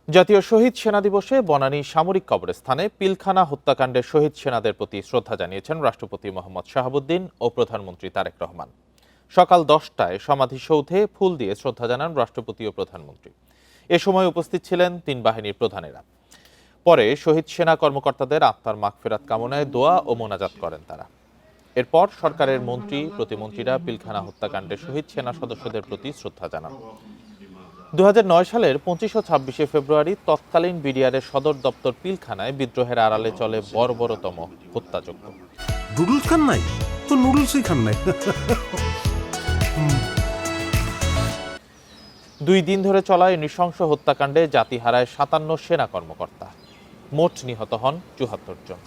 জাতীয় শহীদ সেনা দিবসে বনানী সামরিক কবরস্থানে পিলখানা হত্যাকাণ্ডের শহীদ সেনাদের প্রতি শ্রদ্ধা জানিয়েছেন রাষ্ট্রপতি মোহাম্মদ শাহাবুদ্দিন ও প্রধানমন্ত্রী তারেক রহমান। সকাল 10টায় সমাধিসৌধে ফুল দিয়ে শ্রদ্ধা জানান রাষ্ট্রপতি ও প্রধানমন্ত্রী। এ সময় উপস্থিত ছিলেন তিন বাহিনীর প্রধানেরা। পরে শহীদ সেনা কর্মকর্তাদের আত্মার মাগফিরাত কামনায় দোয়া ও মোনাজাত করেন তারা। এরপর সরকারের মন্ত্রী প্রতিমন্ত্রীরা পিলখানা হত্যাকাণ্ডের শহীদ সেনা সদস্যদের প্রতি শ্রদ্ধা জানান। 2009 সালের 25 ও 26 ফেব্রুয়ারি তৎকালীন বিডিআরের সদর দপ্তর পিলখানায় বিদ্রোহের আড়ালে চলে বর্বরতম হত্যাযজ্ঞ। নুডলস খান নাই তো নুডলসই খান নাই। 2 দিন ধরে চলা এই নৃশংস হত্যাকাণ্ডে জাতি হারায় 57 সেনা কর্মকর্তা। মোট নিহত হন 74 জন।